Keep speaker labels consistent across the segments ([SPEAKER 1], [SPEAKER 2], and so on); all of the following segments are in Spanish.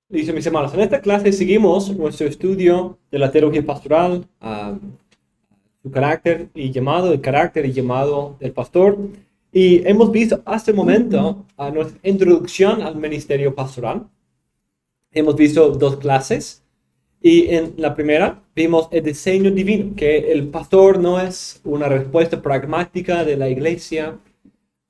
[SPEAKER 1] Dice mis hermanos, en esta clase seguimos nuestro estudio de la teología pastoral, su carácter y llamado, el carácter y llamado del pastor. Y hemos visto hasta el momento nuestra introducción al ministerio pastoral. Hemos visto dos clases. Y en la primera vimos el diseño divino, que el pastor no es una respuesta pragmática de la iglesia,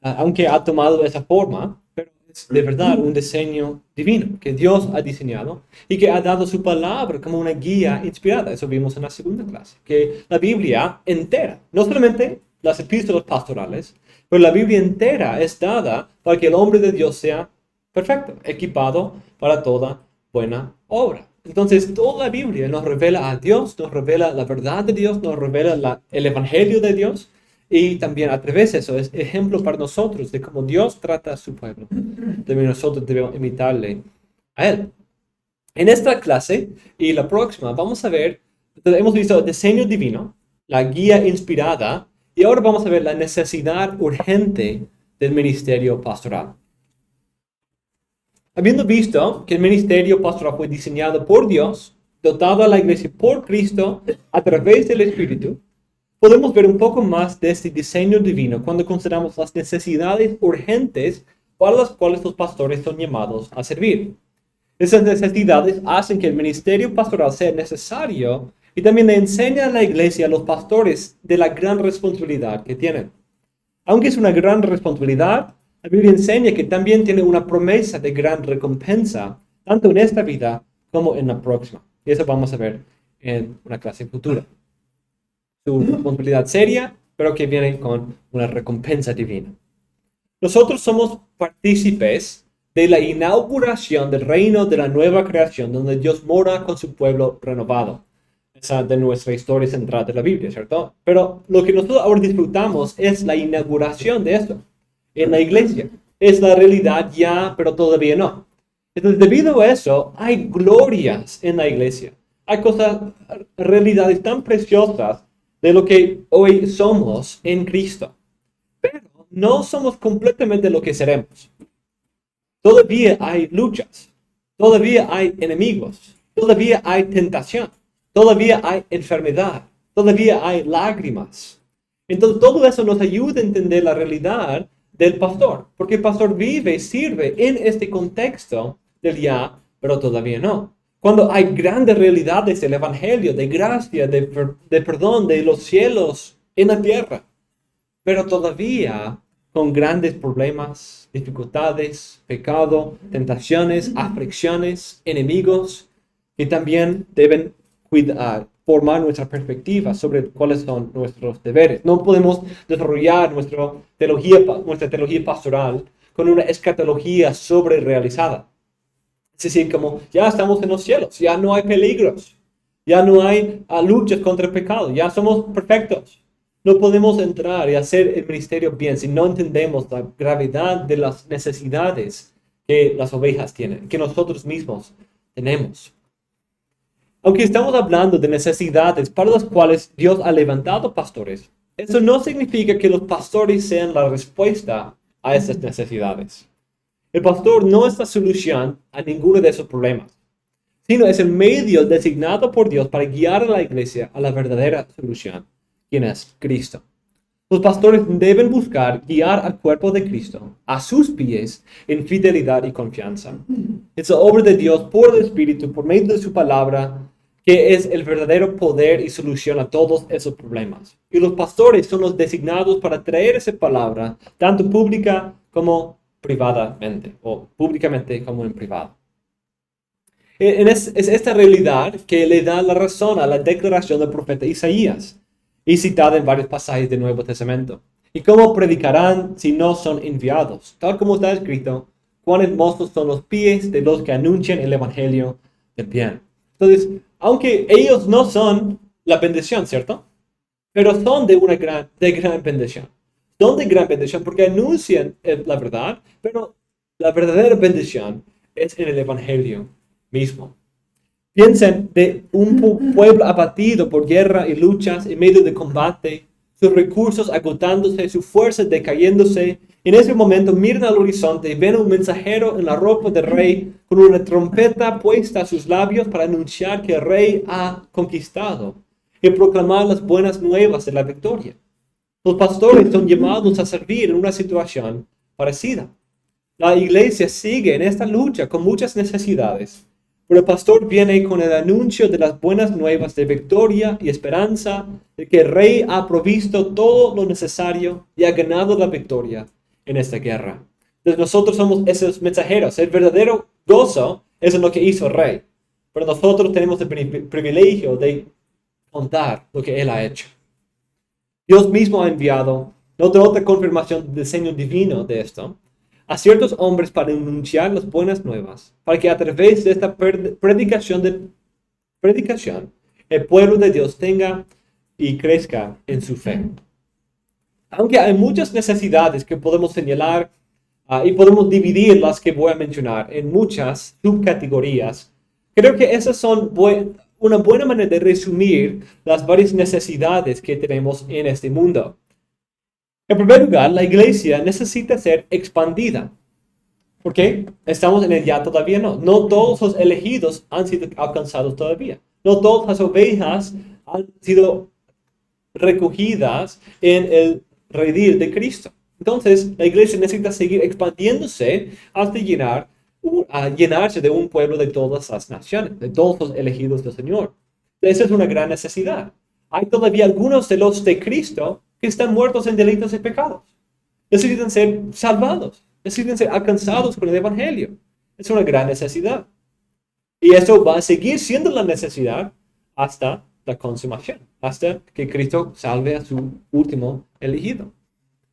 [SPEAKER 1] aunque ha tomado esa forma, pero es de verdad un diseño divino que Dios ha diseñado y que ha dado su palabra como una guía inspirada. Eso vimos en la segunda clase, que la Biblia entera, no solamente las epístolas pastorales, pero la Biblia entera es dada para que el hombre de Dios sea perfecto, equipado para toda buena obra. Entonces, toda la Biblia nos revela a Dios, nos revela la verdad de Dios, nos revela el Evangelio de Dios. Y también a través de eso es ejemplo para nosotros de cómo Dios trata a su pueblo. También nosotros debemos imitarle a Él. En esta clase y la próxima vamos a ver, hemos visto el diseño divino, la guía inspirada, y ahora vamos a ver la necesidad urgente del ministerio pastoral. Habiendo visto que el ministerio pastoral fue diseñado por Dios, dotado a la iglesia por Cristo a través del Espíritu, podemos ver un poco más de este diseño divino cuando consideramos las necesidades urgentes para las cuales los pastores son llamados a servir. Esas necesidades hacen que el ministerio pastoral sea necesario y también le enseña a la iglesia, a los pastores, de la gran responsabilidad que tienen. Aunque es una gran responsabilidad, la Biblia enseña que también tiene una promesa de gran recompensa, tanto en esta vida como en la próxima. Y eso vamos a ver en una clase futura. Su responsabilidad seria, pero que viene con una recompensa divina. Nosotros somos partícipes de la inauguración del reino de la nueva creación, donde Dios mora con su pueblo renovado. Esa de nuestra historia central de la Biblia, ¿cierto? Pero lo que nosotros ahora disfrutamos es la inauguración de esto en la iglesia. Es la realidad ya, pero todavía no. Entonces, debido a eso, hay glorias en la iglesia. Hay cosas, realidades tan preciosas de lo que hoy somos en Cristo. Pero no somos completamente lo que seremos. Todavía hay luchas, todavía hay enemigos, todavía hay tentación, todavía hay enfermedad, todavía hay lágrimas. Entonces todo eso nos ayuda a entender la realidad del pastor, porque el pastor vive y sirve en este contexto del ya, pero todavía no. Cuando hay grandes realidades del Evangelio, de gracia, de perdón, de los cielos en la tierra, pero todavía con grandes problemas, dificultades, pecado, tentaciones, aflicciones, enemigos, que también deben formar nuestra perspectiva sobre cuáles son nuestros deberes. No podemos desarrollar nuestra teología pastoral con una escatología sobrerealizada. Es decir, como ya estamos en los cielos, ya no hay peligros, ya no hay luchas contra el pecado, ya somos perfectos. No podemos entrar y hacer el ministerio bien si no entendemos la gravedad de las necesidades que las ovejas tienen, que nosotros mismos tenemos. Aunque estamos hablando de necesidades para las cuales Dios ha levantado pastores, eso no significa que los pastores sean la respuesta a esas necesidades. El pastor no es la solución a ninguno de esos problemas, sino es el medio designado por Dios para guiar a la iglesia a la verdadera solución, quien es Cristo. Los pastores deben buscar guiar al cuerpo de Cristo a sus pies en fidelidad y confianza. Es la obra de Dios por el Espíritu, por medio de su palabra, que es el verdadero poder y solución a todos esos problemas. Y los pastores son los designados para traer esa palabra, tanto pública como privadamente, o públicamente como en privado. Es esta realidad que le da la razón a la declaración del profeta Isaías, y citada en varios pasajes del Nuevo Testamento. ¿Y cómo predicarán si no son enviados? Tal como está escrito, cuán hermosos son los pies de los que anuncian el evangelio del bien. Entonces, aunque ellos no son la bendición, ¿cierto? Pero son de gran bendición. Son de gran bendición porque anuncian la verdad, pero la verdadera bendición es en el evangelio mismo. Piensen de un pueblo abatido por guerra y luchas en medio de combate, sus recursos agotándose, su fuerza decayéndose. En ese momento miran al horizonte y ven un mensajero en la ropa del rey con una trompeta puesta a sus labios para anunciar que el rey ha conquistado y proclamar las buenas nuevas de la victoria. Los pastores son llamados a servir en una situación parecida. La iglesia sigue en esta lucha con muchas necesidades, pero el pastor viene con el anuncio de las buenas nuevas de victoria y esperanza, de que el rey ha provisto todo lo necesario y ha ganado la victoria en esta guerra. Entonces nosotros somos esos mensajeros. El verdadero gozo es en lo que hizo el rey, pero nosotros tenemos el privilegio de contar lo que él ha hecho. Dios mismo ha enviado otra confirmación del diseño divino de esto, a ciertos hombres para anunciar las buenas nuevas, para que a través de esta predicación, el pueblo de Dios tenga y crezca en su fe. Aunque hay muchas necesidades que podemos señalar y podemos dividir las que voy a mencionar en muchas subcategorías, creo que esas son una buena manera de resumir las varias necesidades que tenemos en este mundo. En primer lugar, la iglesia necesita ser expandida. ¿Por qué? Estamos en el ya todavía no. No todos los elegidos han sido alcanzados todavía. No todas las ovejas han sido recogidas en el redil de Cristo. Entonces, la iglesia necesita seguir expandiéndose hasta llenarse de un pueblo de todas las naciones, de todos los elegidos del Señor. Esa es una gran necesidad. Hay todavía algunos de los de Cristo que están muertos en delitos y pecados. Necesitan ser salvados, necesitan ser alcanzados con el Evangelio. Es una gran necesidad. Y eso va a seguir siendo la necesidad hasta la consumación, hasta que Cristo salve a su último elegido.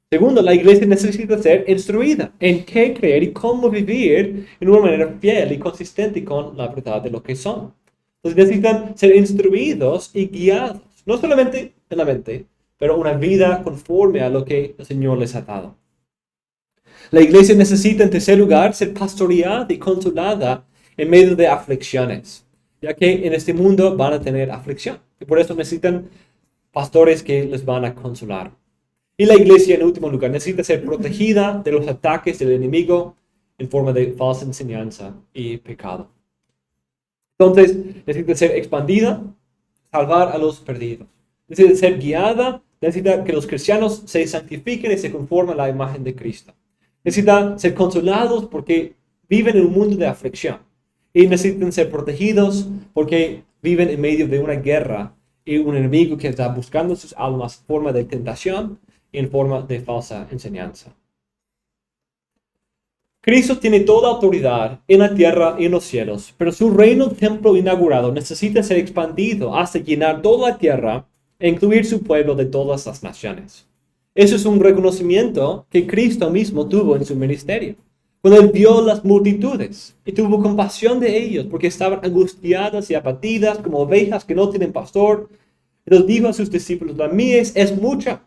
[SPEAKER 1] Segundo, la iglesia necesita ser instruida en qué creer y cómo vivir en una manera fiel y consistente con la verdad de lo que son. Entonces necesitan ser instruidos y guiados, no solamente en la mente, pero una vida conforme a lo que el Señor les ha dado. La iglesia necesita, en tercer lugar, ser pastoreada y consolada en medio de aflicciones, ya que en este mundo van a tener aflicción. Y por eso necesitan pastores que les van a consolar. Y la iglesia, en último lugar, necesita ser protegida de los ataques del enemigo en forma de falsa enseñanza y pecado. Entonces, necesita ser expandida, salvar a los perdidos. Necesita ser guiada, necesita que los cristianos se santifiquen y se conformen a la imagen de Cristo. Necesitan ser consolados porque viven en un mundo de aflicción. Y necesitan ser protegidos porque viven en medio de una guerra y un enemigo que está buscando sus almas en forma de tentación y en forma de falsa enseñanza. Cristo tiene toda autoridad en la tierra y en los cielos, pero su reino templo inaugurado necesita ser expandido hasta llenar toda la tierra e incluir su pueblo de todas las naciones. Eso es un reconocimiento que Cristo mismo tuvo en su ministerio. Cuando él vio las multitudes y tuvo compasión de ellos porque estaban angustiadas y abatidas como ovejas que no tienen pastor, él dijo a sus discípulos: la mies es mucha,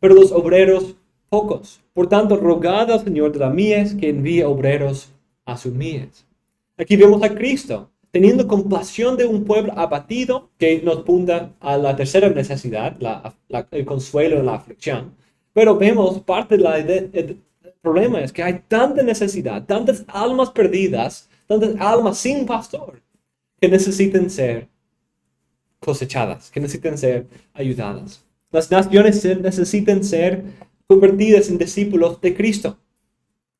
[SPEAKER 1] pero los obreros pocos. Por tanto, rogad al Señor de la mies que envíe obreros a su mies. Aquí vemos a Cristo teniendo compasión de un pueblo abatido, que nos apunta a la tercera necesidad, el consuelo en la aflicción. Pero vemos parte del problema es que hay tanta necesidad, tantas almas perdidas, tantas almas sin pastor, que necesitan ser cosechadas, que necesitan ser ayudadas. Las naciones necesitan ser convertidas en discípulos de Cristo.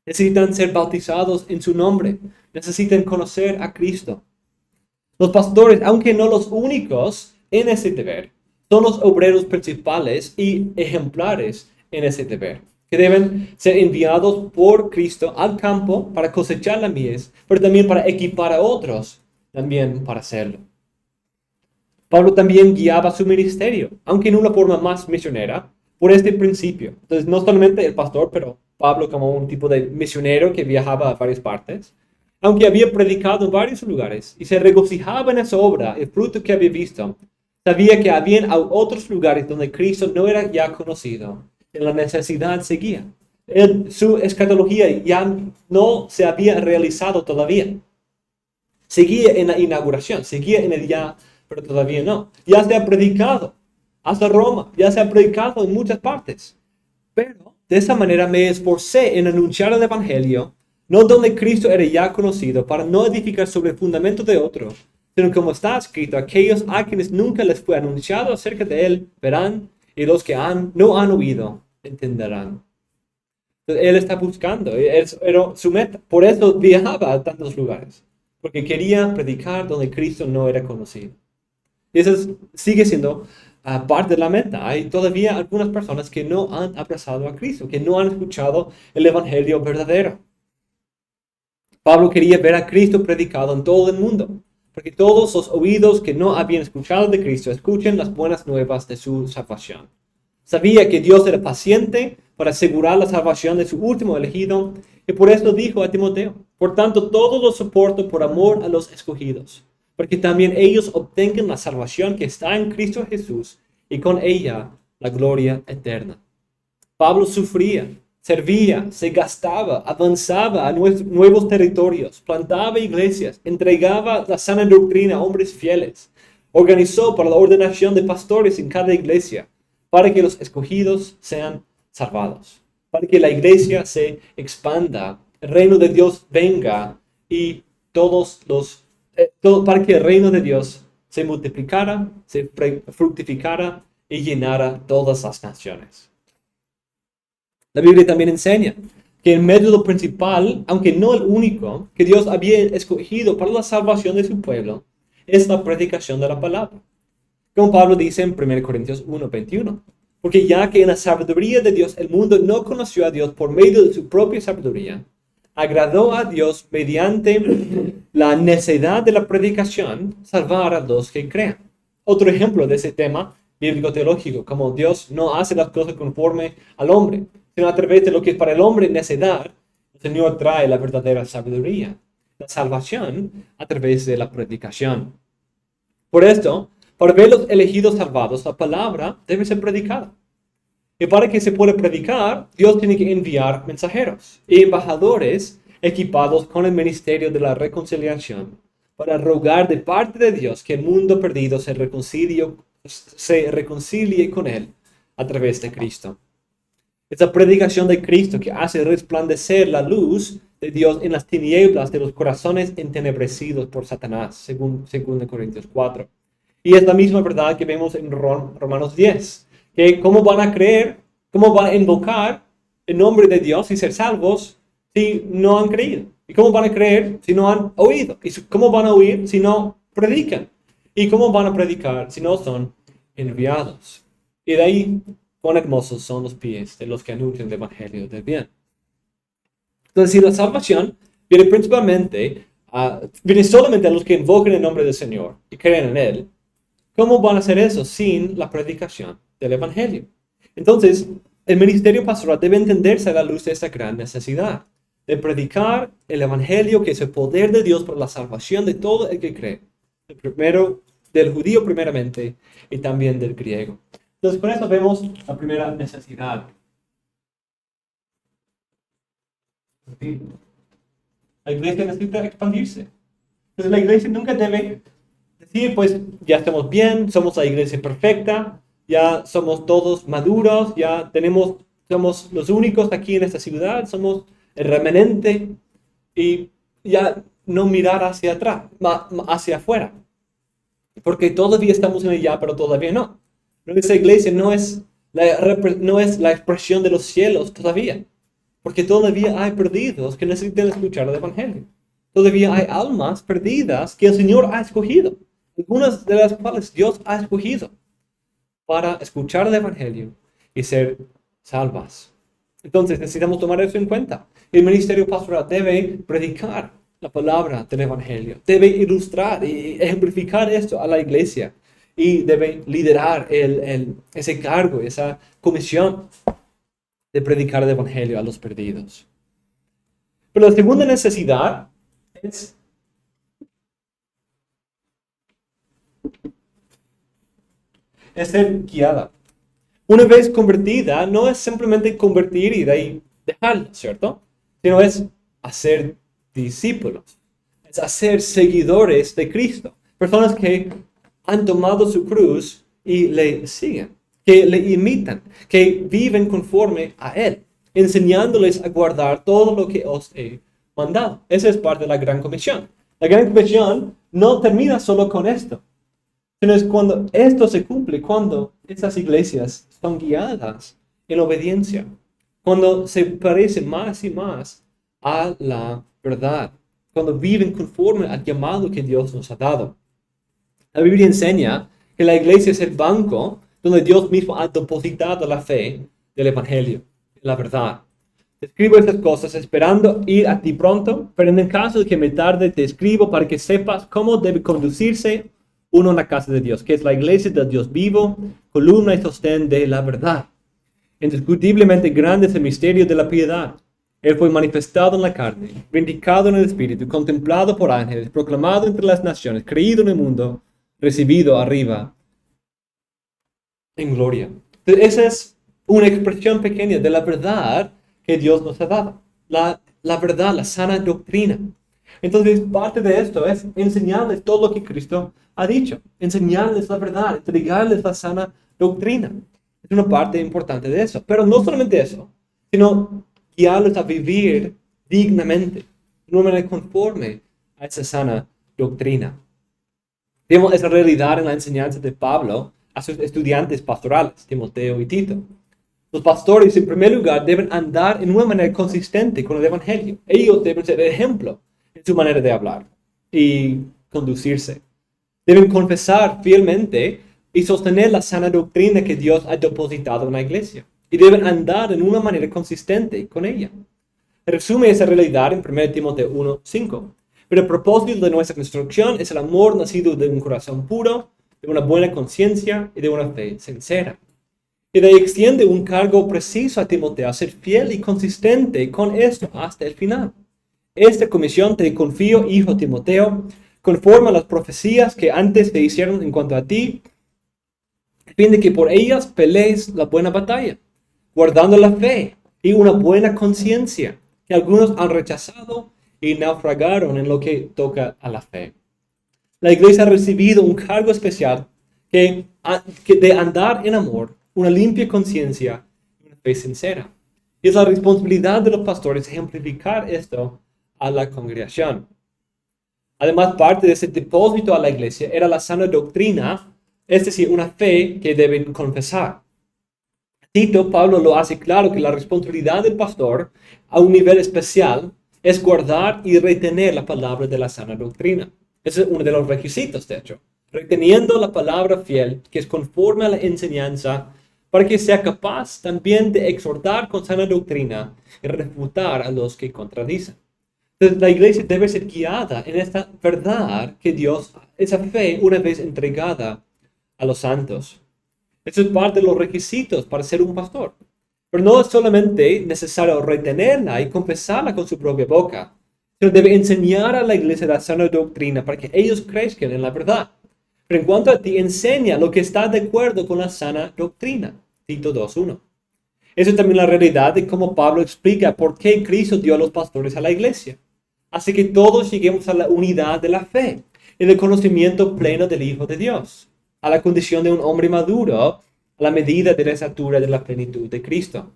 [SPEAKER 1] Necesitan ser bautizados en su nombre. Necesitan conocer a Cristo. Los pastores, aunque no los únicos en ese deber, son los obreros principales y ejemplares en ese deber, que deben ser enviados por Cristo al campo para cosechar la mies, pero también para equipar a otros, también para hacerlo. Pablo también guiaba su ministerio, aunque en una forma más misionera, por este principio. Entonces, no solamente el pastor, pero Pablo como un tipo de misionero que viajaba a varias partes, aunque había predicado en varios lugares y se regocijaba en esa obra, el fruto que había visto, sabía que había otros lugares donde Cristo no era ya conocido, y la necesidad seguía. Su escatología ya no se había realizado todavía. Seguía en la inauguración, seguía en el ya, pero todavía no. Ya se ha predicado hasta Roma, ya se ha predicado en muchas partes. Pero de esa manera me esforcé en anunciar el Evangelio, no donde Cristo era ya conocido, para no edificar sobre el fundamento de otro, sino como está escrito, aquellos a quienes nunca les fue anunciado acerca de él verán, y los que no han oído entenderán. Entonces, él está buscando, era su meta. Por eso viajaba a tantos lugares, porque quería predicar donde Cristo no era conocido. Y eso sigue siendo parte de la meta. Hay todavía algunas personas que no han abrazado a Cristo, que no han escuchado el Evangelio verdadero. Pablo quería ver a Cristo predicado en todo el mundo, porque todos los oídos que no habían escuchado de Cristo escuchen las buenas nuevas de su salvación. Sabía que Dios era paciente para asegurar la salvación de su último elegido, y por eso dijo a Timoteo, por tanto todo lo soporto por amor a los escogidos, para que también ellos obtengan la salvación que está en Cristo Jesús, y con ella la gloria eterna. Pablo sufría, servía, se gastaba, avanzaba a nuevos territorios, plantaba iglesias, entregaba la sana doctrina a hombres fieles, organizó para la ordenación de pastores en cada iglesia, para que los escogidos sean salvados, para que la iglesia se expanda, el reino de Dios venga y para que el reino de Dios se multiplicara, se fructificara y llenara todas las naciones. La Biblia también enseña que el método principal, aunque no el único, que Dios había escogido para la salvación de su pueblo, es la predicación de la palabra. Como Pablo dice en 1 Corintios 1:21, porque ya que en la sabiduría de Dios el mundo no conoció a Dios por medio de su propia sabiduría, agradó a Dios mediante la necedad de la predicación salvar a los que crean. Otro ejemplo de ese tema bíblico-teológico, como Dios no hace las cosas conforme al hombre, sino a través de lo que es para el hombre necedad, el Señor trae la verdadera sabiduría, la salvación a través de la predicación. Por esto, para ver los elegidos salvados, la palabra debe ser predicada. Y para que se pueda predicar, Dios tiene que enviar mensajeros y embajadores equipados con el ministerio de la reconciliación para rogar de parte de Dios que el mundo perdido se reconcilie con Él a través de Cristo. Es la predicación de Cristo que hace resplandecer la luz de Dios en las tinieblas de los corazones entenebrecidos por Satanás, según 2 Corintios 4. Y es la misma verdad que vemos en Romanos 10. Que cómo van a creer, cómo van a invocar el nombre de Dios y ser salvos si no han creído. Y cómo van a creer si no han oído. Y cómo van a oír si no predican. Y cómo van a predicar si no son enviados. Y de ahí, cuán hermosos son los pies de los que anuncian el evangelio del bien. Entonces, si la salvación viene viene solamente a los que invocan el nombre del Señor y creen en Él, ¿cómo van a hacer eso sin la predicación del Evangelio? Entonces, el ministerio pastoral debe entenderse a la luz de esta gran necesidad de predicar el Evangelio, que es el poder de Dios para la salvación de todo el que cree. Primero, del judío primeramente y también del griego. Entonces, con esto vemos la primera necesidad. La iglesia necesita expandirse. Entonces, la iglesia nunca debe decir, pues ya estamos bien, somos la iglesia perfecta, ya somos todos maduros, somos los únicos aquí en esta ciudad, somos el remanente, y ya no mirar hacia atrás, hacia afuera. Porque todavía estamos en el ya, pero todavía no. Esa iglesia no es la expresión de los cielos todavía. Porque todavía hay perdidos que necesitan escuchar el evangelio. Todavía hay almas perdidas que el Señor ha escogido. Algunas de las cuales Dios ha escogido para escuchar el evangelio y ser salvas. Entonces necesitamos tomar eso en cuenta. El ministerio pastoral debe predicar la palabra del evangelio, debe ilustrar y ejemplificar esto a la iglesia y debe liderar ese cargo, esa comisión de predicar el evangelio a los perdidos. Pero la segunda necesidad es ser guiada. Una vez convertida, no es simplemente convertir y de ahí dejarlo, ¿cierto? Sino es hacer discípulos, es hacer seguidores de Cristo. Personas que han tomado su cruz y le siguen. que le imitan, que viven conforme a Él, enseñándoles a guardar todo lo que os he mandado. Esa es parte de la Gran Comisión. La Gran Comisión no termina solo con esto, sino es cuando esto se cumple, cuando estas iglesias son guiadas en obediencia, cuando se parecen más y más a la verdad, cuando viven conforme al llamado que Dios nos ha dado. La Biblia enseña que la iglesia es el banco donde Dios mismo ha depositado la fe del Evangelio, la verdad. Te escribo estas cosas esperando ir a ti pronto, pero en el caso de que me tarde, te escribo para que sepas cómo debe conducirse uno en la casa de Dios, que es la iglesia del Dios vivo, columna y sostén de la verdad. Indiscutiblemente grande es el misterio de la piedad. Él fue manifestado en la carne, vindicado en el Espíritu, contemplado por ángeles, proclamado entre las naciones, creído en el mundo, recibido arriba en gloria. Entonces, esa es una expresión pequeña de la verdad que Dios nos ha dado. La verdad, la sana doctrina. Entonces, parte de esto es enseñarles todo lo que Cristo ha dicho. Enseñarles la verdad, entregarles la sana doctrina. Es una parte importante de eso. Pero no solamente eso, sino guiarlos a vivir dignamente, de una manera conforme a esa sana doctrina. Vemos esa realidad en la enseñanza de Pablo a sus estudiantes pastorales, Timoteo y Tito. Los pastores, en primer lugar, deben andar en una manera consistente con el Evangelio. Ellos deben ser ejemplo en su manera de hablar y conducirse. Deben confesar fielmente y sostener la sana doctrina que Dios ha depositado en la iglesia. Y deben andar en una manera consistente con ella. Resume esa realidad en 1 Timoteo 1:5. Pero el propósito de nuestra instrucción es el amor nacido de un corazón puro, de una buena conciencia y de una fe sincera. Y de ahí extiende un cargo preciso a Timoteo a ser fiel y consistente con esto hasta el final. Esta comisión te confío, hijo Timoteo, conforme a las profecías que antes te hicieron en cuanto a ti, a fin de que por ellas pelees la buena batalla, guardando la fe y una buena conciencia, que algunos han rechazado y naufragaron en lo que toca a la fe. La iglesia ha recibido un cargo especial que de andar en amor, una limpia conciencia y una fe sincera. Y es la responsabilidad de los pastores ejemplificar esto a la congregación. Además, parte de ese depósito a la iglesia era la sana doctrina, es decir, una fe que deben confesar. Tito, Pablo lo hace claro que la responsabilidad del pastor a un nivel especial es guardar y retener la palabra de la sana doctrina. Ese es uno de los requisitos, de hecho. Reteniendo la palabra fiel, que es conforme a la enseñanza, para que sea capaz también de exhortar con sana doctrina y refutar a los que contradicen. Entonces, la iglesia debe ser guiada en esta verdad que Dios, esa fe, una vez entregada a los santos. Eso es parte de los requisitos para ser un pastor. Pero no es solamente necesario retenerla y confesarla con su propia boca, sino debe enseñar a la iglesia la sana doctrina para que ellos crezcan en la verdad. Pero en cuanto a ti, enseña lo que está de acuerdo con la sana doctrina. Tito 2:1. Eso es también la realidad de cómo Pablo explica por qué Cristo dio a los pastores a la iglesia. Así que todos lleguemos a la unidad de la fe y del conocimiento pleno del Hijo de Dios, a la condición de un hombre maduro, a la medida de la estatura de la plenitud de Cristo.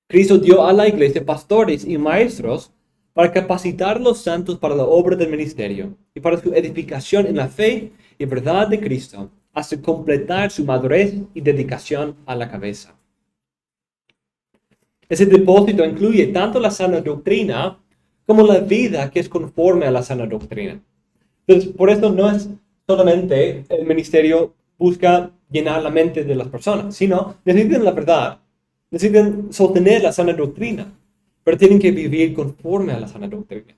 [SPEAKER 1] Cristo dio a la iglesia pastores y maestros para capacitar a los santos para la obra del ministerio y para su edificación en la fe y verdad de Cristo, hasta completar su madurez y dedicación a la cabeza. Ese depósito incluye tanto la sana doctrina como la vida que es conforme a la sana doctrina. Entonces, por eso no es solamente el ministerio busca llenar la mente de las personas, sino necesitan la verdad, necesitan sostener la sana doctrina, pero tienen que vivir conforme a la sana doctrina.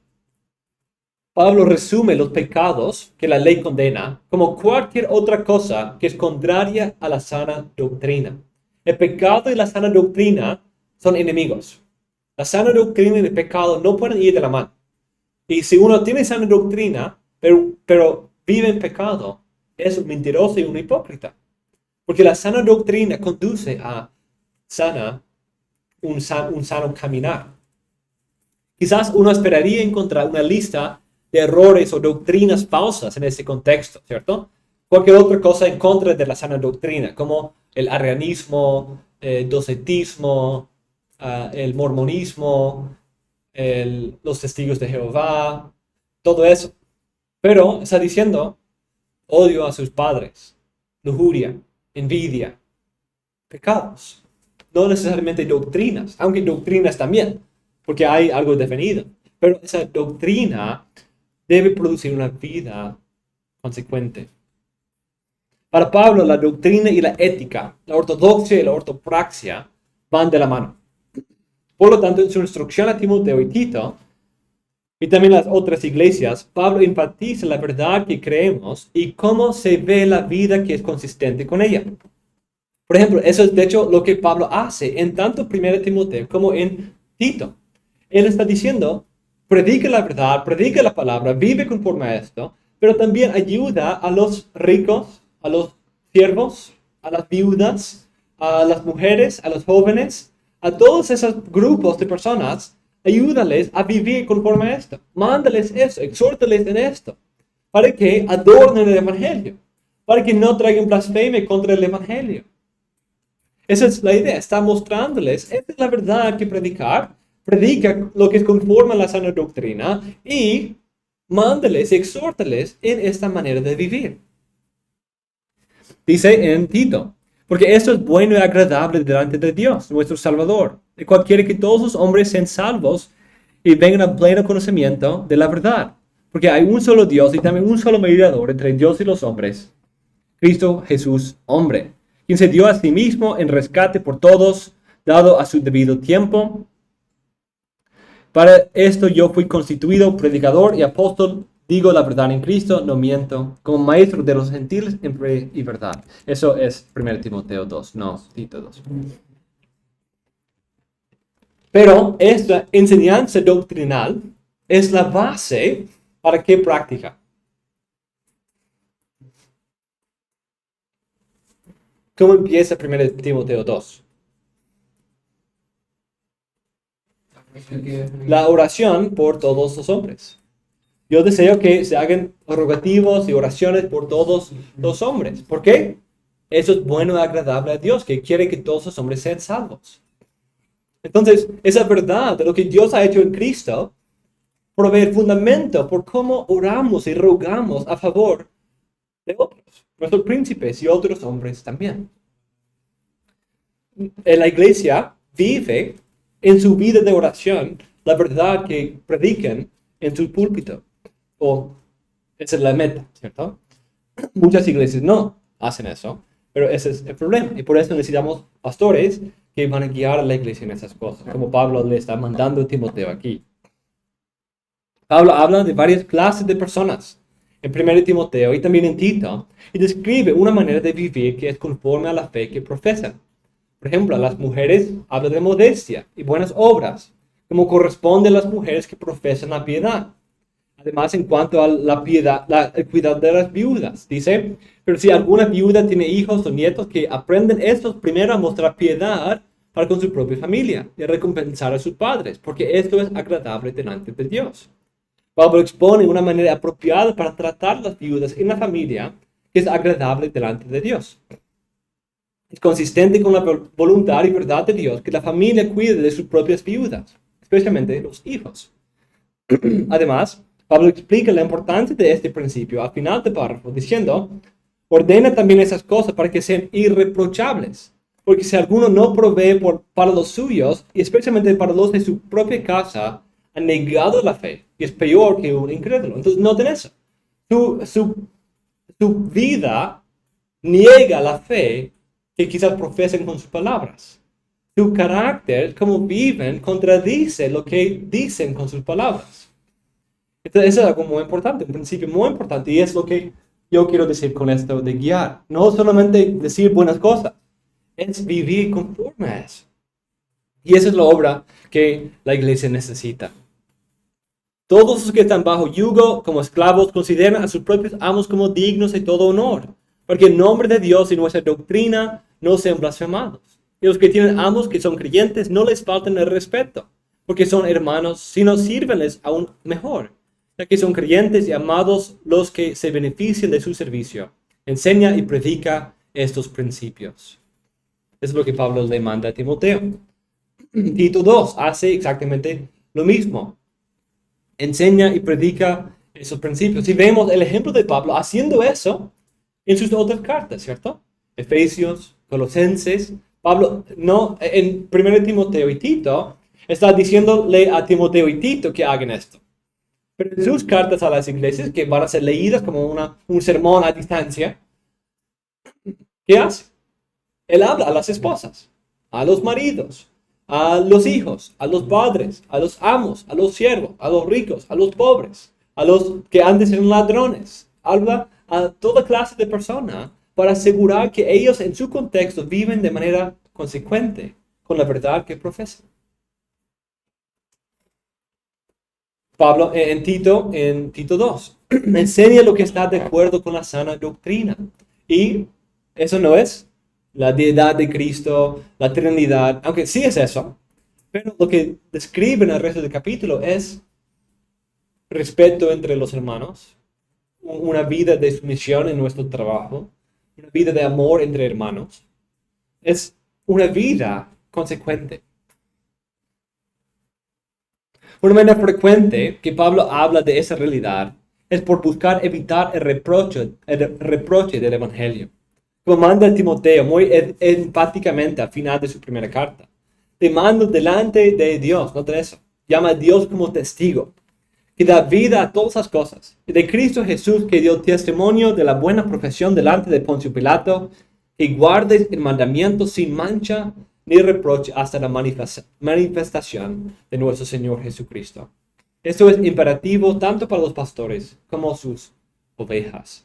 [SPEAKER 1] Pablo resume los pecados que la ley condena como cualquier otra cosa que es contraria a la sana doctrina. El pecado y la sana doctrina son enemigos. La sana doctrina y el pecado no pueden ir de la mano. Y si uno tiene sana doctrina, pero vive en pecado, es un mentiroso y un hipócrita. Porque la sana doctrina conduce a un sano caminar. Quizás uno esperaría encontrar una lista de errores o doctrinas falsas en ese contexto, ¿cierto? Cualquier otra cosa en contra de la sana doctrina, como el arrianismo, el docetismo, el mormonismo, los testigos de Jehová, todo eso. Pero está diciendo odio a sus padres, lujuria, envidia, pecados. No necesariamente doctrinas, aunque doctrinas también, porque hay algo definido. Pero esa doctrina debe producir una vida consecuente. Para Pablo, la doctrina y la ética, la ortodoxia y la ortopraxia van de la mano. Por lo tanto, en su instrucción a Timoteo y Tito, y también las otras iglesias, Pablo enfatiza la verdad que creemos y cómo se ve la vida que es consistente con ella. Por ejemplo, eso es de hecho lo que Pablo hace en tanto 1 Timoteo como en Tito. Él está diciendo, predica la verdad, predica la palabra, vive conforme a esto, pero también ayuda a los ricos, a los siervos, a las viudas, a las mujeres, a los jóvenes, a todos esos grupos de personas. Ayúdales a vivir conforme a esto. Mándales eso, exhórtales en esto, para que adornen el evangelio, para que no traigan blasfemia contra el evangelio. Esa es la idea, está mostrándoles, esta es la verdad que predicar, predica lo que es conforme a la sana doctrina y mándales, exhórtales en esta manera de vivir. Dice en Tito, porque esto es bueno y agradable delante de Dios, nuestro Salvador, de cual quiere que todos los hombres sean salvos y vengan a pleno conocimiento de la verdad. Porque hay un solo Dios y también un solo mediador entre Dios y los hombres, Cristo Jesús, hombre, quien se dio a sí mismo en rescate por todos, dado a su debido tiempo. Para esto yo fui constituido predicador y apóstol, digo la verdad en Cristo, no miento, como maestro de los gentiles en fe y verdad. Eso es 1 Timoteo 2, no Tito 2. Pero esta enseñanza doctrinal es la base para qué práctica. ¿Cómo empieza 1 Timoteo 2? La oración por todos los hombres. Yo deseo que se hagan rogativos y oraciones por todos los hombres. ¿Por qué? Eso es bueno y agradable a Dios, que quiere que todos los hombres sean salvos. Entonces, esa verdad de lo que Dios ha hecho en Cristo provee el fundamento por cómo oramos y rogamos a favor de otros, nuestros príncipes y otros hombres también. En la iglesia vive en su vida de oración la verdad que predican en su púlpito. O esa es la meta, ¿cierto? Muchas iglesias no hacen eso, pero ese es el problema. Y por eso necesitamos pastores que van a guiar a la iglesia en esas cosas, como Pablo le está mandando a Timoteo aquí. Pablo habla de varias clases de personas en 1 Timoteo y también en Tito, y describe una manera de vivir que es conforme a la fe que profesan. Por ejemplo, a las mujeres habla de modestia y buenas obras, como corresponde a las mujeres que profesan la piedad. Además, en cuanto a la piedad, el cuidado de las viudas, dice, pero si alguna viuda tiene hijos o nietos, que aprenden estos primero a mostrar piedad para con su propia familia y a recompensar a sus padres, porque esto es agradable delante de Dios. Pablo expone una manera apropiada para tratar las viudas en la familia que es agradable delante de Dios. Es consistente con la voluntad y verdad de Dios que la familia cuide de sus propias viudas, especialmente los hijos. Además, Pablo explica la importancia de este principio al final del párrafo, diciendo, ordena también esas cosas para que sean irreprochables, porque si alguno no provee para los suyos, y especialmente para los de su propia casa, ha negado la fe, y es peor que un incrédulo. Entonces, noten eso. Su vida niega la fe que quizás profesan con sus palabras. Su carácter, como viven, contradice lo que dicen con sus palabras. Entonces, eso es algo muy importante, un principio muy importante, y es lo que yo quiero decir con esto de guiar. No solamente decir buenas cosas, es vivir conforme a eso. Y esa es la obra que la iglesia necesita. Todos los que están bajo yugo como esclavos consideran a sus propios amos como dignos de todo honor, porque en nombre de Dios y nuestra doctrina no sean blasfemados. Y los que tienen amos que son creyentes no les faltan el respeto, porque son hermanos, sino sírvenles aún mejor, ya que son creyentes y amados los que se benefician de su servicio. Enseña y predica estos principios. Es lo que Pablo le manda a Timoteo. Tito 2 hace exactamente lo mismo. Enseña y predica esos principios. Y vemos el ejemplo de Pablo haciendo eso en sus otras cartas, ¿cierto? Efesios, Colosenses. Pablo, no, en 1 Timoteo y Tito, está diciéndole a Timoteo y Tito que hagan esto. Pero en sus cartas a las iglesias, que van a ser leídas como un sermón a distancia, ¿qué hace? Él habla a las esposas, a los maridos, a los hijos, a los padres, a los amos, a los siervos, a los ricos, a los pobres, a los que antes eran ladrones. Habla a toda clase de personas para asegurar que ellos en su contexto viven de manera consecuente con la verdad que profesan. Pablo en Tito 2, enseña lo que está de acuerdo con la sana doctrina. Y eso no es la deidad de Cristo, la Trinidad, aunque sí es eso, pero lo que describe en el resto del capítulo es respeto entre los hermanos, una vida de sumisión en nuestro trabajo, una vida de amor entre hermanos. Es una vida consecuente. Una manera frecuente que Pablo habla de esa realidad es por buscar evitar el reproche del Evangelio. Como manda a Timoteo muy enfáticamente al final de su primera carta. Te mando delante de Dios, nota eso. Llama a Dios como testigo, que da vida a todas las cosas. Y de Cristo Jesús, que dio testimonio de la buena profesión delante de Poncio Pilato, y guardes el mandamiento sin mancha ni reproche hasta la manifestación de nuestro Señor Jesucristo. Esto es imperativo tanto para los pastores como sus ovejas.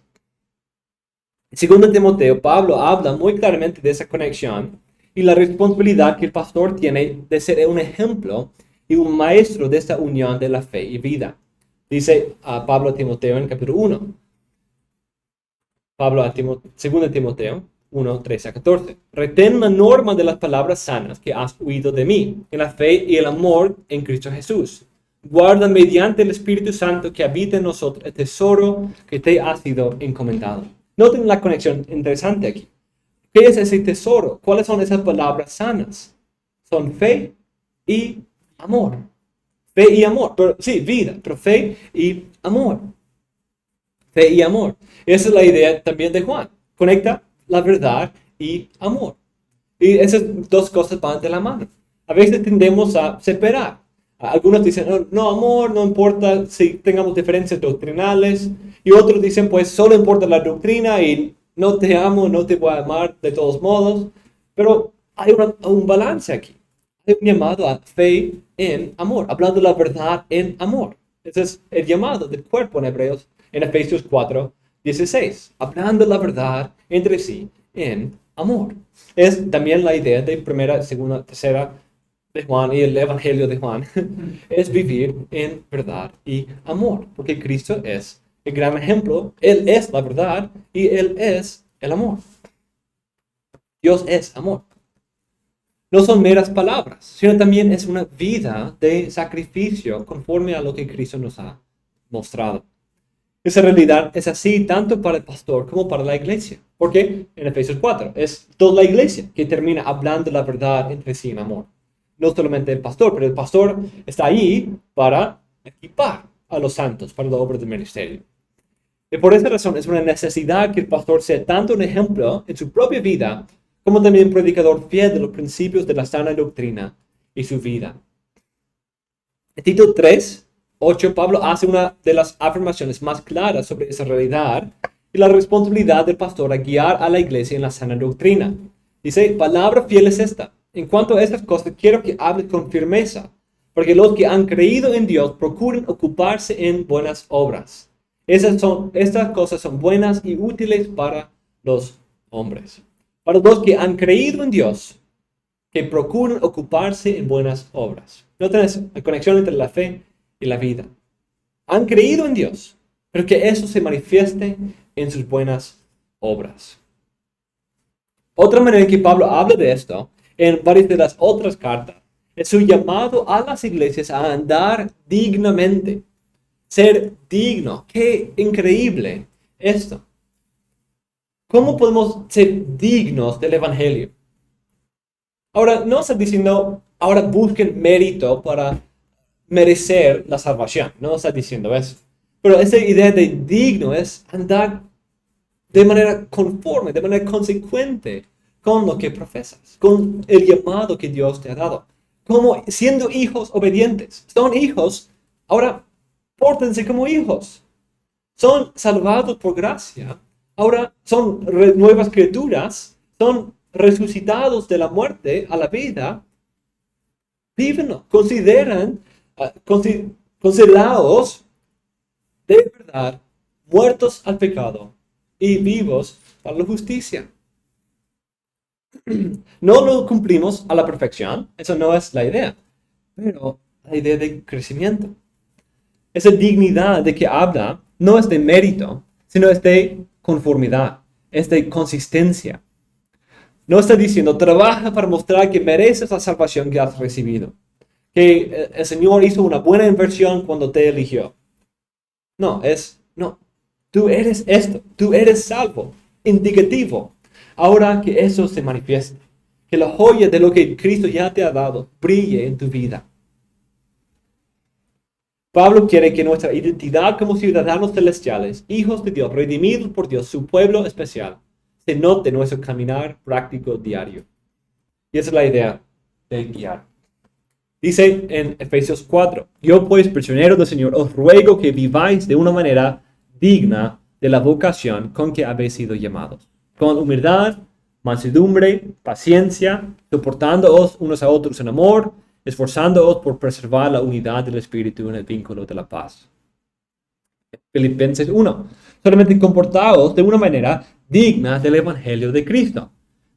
[SPEAKER 1] Segundo Timoteo, Pablo habla muy claramente de esa conexión y la responsabilidad que el pastor tiene de ser un ejemplo y un maestro de esta unión de la fe y vida. Dice a Pablo a Timoteo en capítulo 1. Pablo a Segundo Timoteo 1, 13 a 14. Retén la norma de las palabras sanas que has oído de mí, en la fe y el amor en Cristo Jesús. Guarda mediante el Espíritu Santo que habita en nosotros el tesoro que te ha sido encomendado. Noten la conexión interesante aquí. ¿Qué es ese tesoro? ¿Cuáles son esas palabras sanas? Son fe y amor. Fe y amor. Pero, sí, vida, pero fe y amor. Fe y amor. Esa es la idea también de Juan. Conecta la verdad y amor. Y esas dos cosas van de la mano. A veces tendemos a separar. Algunos dicen, no, no, amor, no importa si tengamos diferencias doctrinales. Y otros dicen, pues solo importa la doctrina y no te amo, no te voy a amar de todos modos. Pero hay un balance aquí. Hay un llamado a fe en amor, hablando la verdad en amor. Ese es el llamado del cuerpo en Hebreos, en Efesios 4, 16. Hablando la verdad entre sí en amor. Es también la idea de primera, segunda, tercera de Juan y el Evangelio de Juan. Es vivir en verdad y amor. Porque Cristo es el gran ejemplo. Él es la verdad y Él es el amor. Dios es amor. No son meras palabras, sino también es una vida de sacrificio conforme a lo que Cristo nos ha mostrado. Esa realidad es así tanto para el pastor como para la iglesia. Porque en Efesios 4 es toda la iglesia que termina hablando la verdad entre sí en amor. No solamente el pastor, pero el pastor está ahí para equipar a los santos para la obra del ministerio. Y por esa razón es una necesidad que el pastor sea tanto un ejemplo en su propia vida como también un predicador fiel de los principios de la sana doctrina y su vida. En Tito 3, 8, Pablo hace una de las afirmaciones más claras sobre esa realidad y la responsabilidad del pastor a guiar a la iglesia en la sana doctrina. Dice, palabra fiel es esta. En cuanto a estas cosas, quiero que hables con firmeza, porque los que han creído en Dios procuren ocuparse en buenas obras. Estas cosas son buenas y útiles para los hombres. Para los que han creído en Dios, que procuran ocuparse en buenas obras. Noten eso, la conexión entre la fe y la vida. Han creído en Dios, pero que eso se manifieste en sus buenas obras. Otra manera en que Pablo habla de esto, en varias de las otras cartas, es su llamado a las iglesias a andar dignamente. Ser digno. ¡Qué increíble esto! ¿Cómo podemos ser dignos del Evangelio? Ahora, no está diciendo, ahora busquen mérito para merecer la salvación. No está diciendo eso. Pero esa idea de digno es andar de manera conforme, de manera consecuente con lo que profesas, con el llamado que Dios te ha dado. Como siendo hijos obedientes. Son hijos, ahora pórtense como hijos. Son salvados por gracia. Ahora son nuevas criaturas. Son resucitados de la muerte a la vida. Vívenlo. Consideraos de verdad muertos al pecado y vivos para la justicia. No lo cumplimos a la perfección, eso no es la idea, pero la idea de crecimiento. Esa dignidad de que habla no es de mérito, sino es de conformidad, es de consistencia. No está diciendo, trabaja para mostrar que mereces la salvación que has recibido, que el Señor hizo una buena inversión cuando te eligió. No, tú eres esto, tú eres salvo, indicativo. Ahora que eso se manifieste, que la joya de lo que Cristo ya te ha dado brille en tu vida. Pablo quiere que nuestra identidad como ciudadanos celestiales, hijos de Dios, redimidos por Dios, su pueblo especial, se note en nuestro caminar práctico diario. Y esa es la idea de guiar. Dice en Efesios 4, yo pues, prisionero del Señor, os ruego que viváis de una manera digna de la vocación con que habéis sido llamados, con humildad, mansedumbre, paciencia, soportándoos unos a otros en amor, esforzándoos por preservar la unidad del Espíritu en el vínculo de la paz. Filipenses 1, solamente comportaos de una manera digna del Evangelio de Cristo.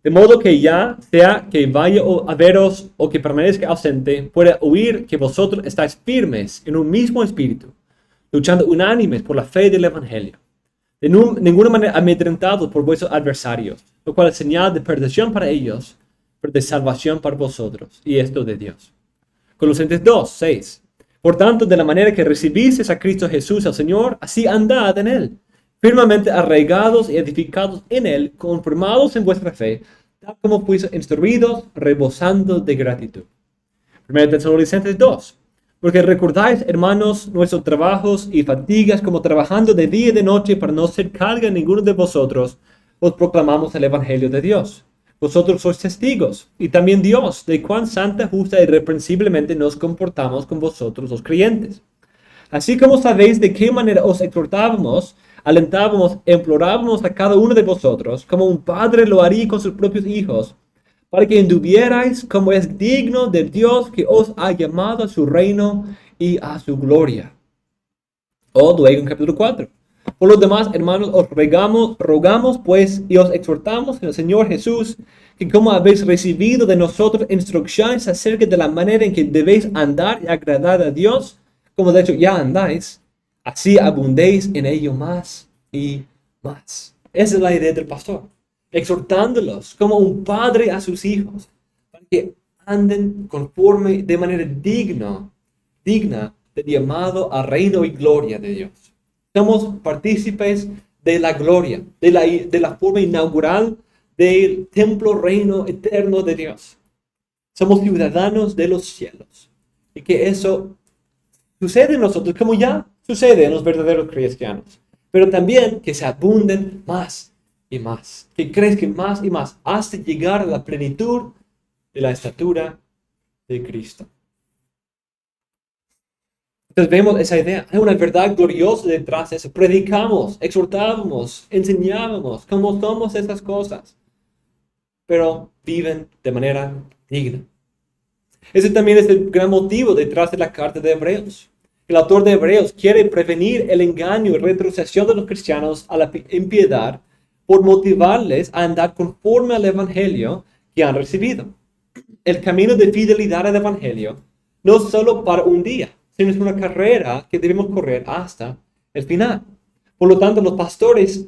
[SPEAKER 1] De modo que ya sea que vaya a veros o que permanezca ausente, pueda oír que vosotros estáis firmes en un mismo espíritu, luchando unánimes por la fe del Evangelio. De ninguna manera amedrentados por vuestros adversarios, lo cual es señal de perdición para ellos, pero de salvación para vosotros, y esto de Dios. Colosenses 2, 6. Por tanto, de la manera que recibisteis a Cristo Jesús el Señor, así andad en Él, firmemente arraigados y edificados en Él, confirmados en vuestra fe, tal como fuisteis instruidos, rebosando de gratitud. 1 Tesalonicenses 2. Porque recordáis, hermanos, nuestros trabajos y fatigas, como trabajando de día y de noche para no ser carga a ninguno de vosotros, os proclamamos el Evangelio de Dios. Vosotros sois testigos, y también Dios, de cuán santa, justa y irreprensiblemente nos comportamos con vosotros los creyentes. Así como sabéis de qué manera os exhortábamos, alentábamos, implorábamos a cada uno de vosotros, como un padre lo haría con sus propios hijos, para que anduvierais como es digno de Dios que os ha llamado a su reino y a su gloria. O luego en capítulo 4. Por lo demás, hermanos, os rogamos pues y os exhortamos en el Señor Jesús, que como habéis recibido de nosotros instrucciones acerca de la manera en que debéis andar y agradar a Dios, como de hecho ya andáis, así abundéis en ello más y más. Esa es la idea del pastor, exhortándolos como un padre a sus hijos, para que anden conforme de manera digna del llamado a reino y gloria de Dios. Somos partícipes de la gloria, de la forma inaugural del templo reino eterno de Dios. Somos ciudadanos de los cielos. Y que eso sucede en nosotros como ya sucede en los verdaderos cristianos. Pero también que se abunden más y más. Que crezcan más y más hasta llegar a la plenitud de la estatura de Cristo. Entonces vemos esa idea. Hay una verdad gloriosa detrás de eso. Predicamos, exhortábamos, enseñábamos cómo somos esas cosas. Pero viven de manera digna. Ese también es el gran motivo detrás de la carta de Hebreos. El autor de Hebreos quiere prevenir el engaño y retrocesión de los cristianos a la impiedad por motivarles a andar conforme al evangelio que han recibido. El camino de fidelidad al evangelio no es solo para un día, sino es una carrera que debemos correr hasta el final. Por lo tanto, los pastores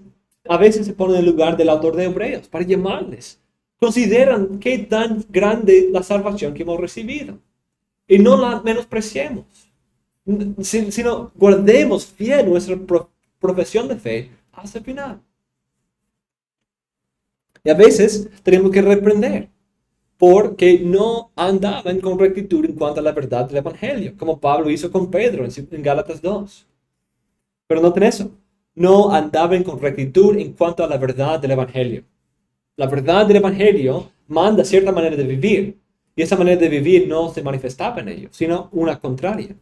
[SPEAKER 1] a veces se ponen en el lugar del autor de Hebreos para llamarles. Consideran qué tan grande la salvación que hemos recibido. Y no la menospreciemos, sino guardemos fiel nuestra profesión de fe hasta el final. Y a veces tenemos que reprender. porque no andaban con rectitud en cuanto a la verdad del Evangelio, como Pablo hizo con Pedro en Gálatas 2. Pero noten eso, no andaban con rectitud en cuanto a la verdad del Evangelio. La verdad del Evangelio manda cierta manera de vivir, y esa manera de vivir no se manifestaba en ellos, sino una contraria.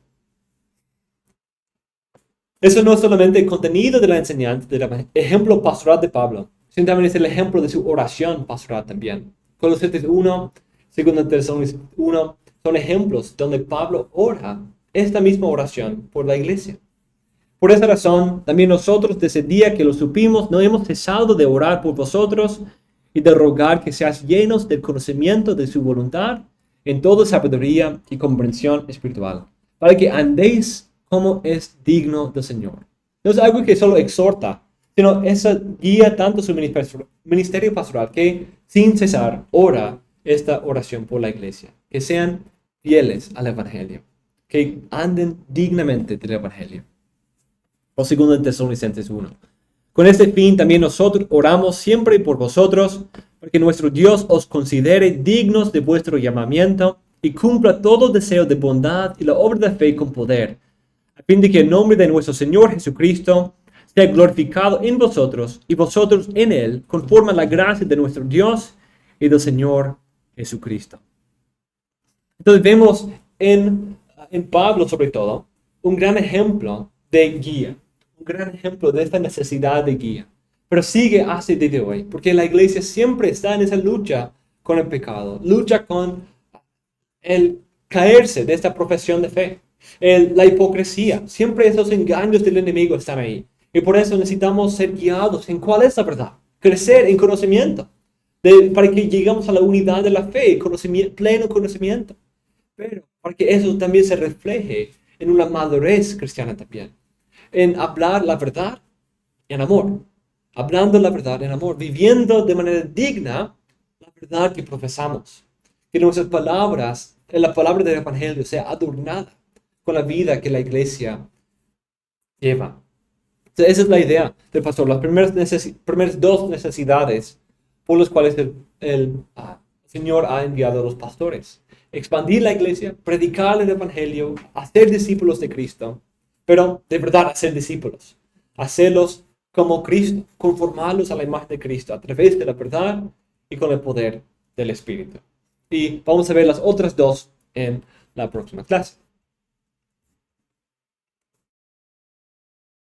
[SPEAKER 1] Eso no es solamente el contenido de la enseñanza del ejemplo pastoral de Pablo, sino también es el ejemplo de su oración pastoral también. Colosenses 1, 2 Tesalonicenses 1 son ejemplos donde Pablo ora esta misma oración por la iglesia. Por esa razón, también nosotros desde el día que lo supimos no hemos cesado de orar por vosotros y de rogar que seáis llenos del conocimiento de su voluntad en toda sabiduría y comprensión espiritual, para que andéis como es digno del Señor. No es algo que solo exhorta, sino esa guía tanto su ministerio pastoral que sin cesar ora esta oración por la iglesia, que sean fieles al Evangelio, que anden dignamente del Evangelio. O 2 Tesalonicenses 1. Con este fin también nosotros oramos siempre por vosotros, para que nuestro Dios os considere dignos de vuestro llamamiento y cumpla todo deseo de bondad y la obra de fe con poder, a fin de que el nombre de nuestro Señor Jesucristo sea glorificado en vosotros y vosotros en Él, conforme a la gracia de nuestro Dios y del Señor Jesucristo. Entonces vemos en Pablo, sobre todo, un gran ejemplo de guía, un gran ejemplo de esta necesidad de guía. Pero sigue hasta el día de hoy, porque la iglesia siempre está en esa lucha con el pecado, lucha con el caerse de esta profesión de fe, la hipocresía. Siempre esos engaños del enemigo están ahí. Y por eso necesitamos ser guiados en cuál es la verdad, crecer en conocimiento, para que lleguemos a la unidad de la fe, pleno conocimiento. Pero para que eso también se refleje en una madurez cristiana también, en hablar la verdad en amor, hablando la verdad en amor, viviendo de manera digna la verdad que profesamos, que nuestras palabras, la palabra del Evangelio sea adornada con la vida que la iglesia lleva. Entonces, esa es la idea del pastor, las primeras dos necesidades por las cuales el Señor ha enviado a los pastores: expandir la iglesia, predicar el Evangelio, hacer discípulos de Cristo, pero de verdad hacer discípulos, hacerlos como Cristo, conformarlos a la imagen de Cristo a través de la verdad y con el poder del Espíritu. Y vamos a ver las otras dos en la próxima clase.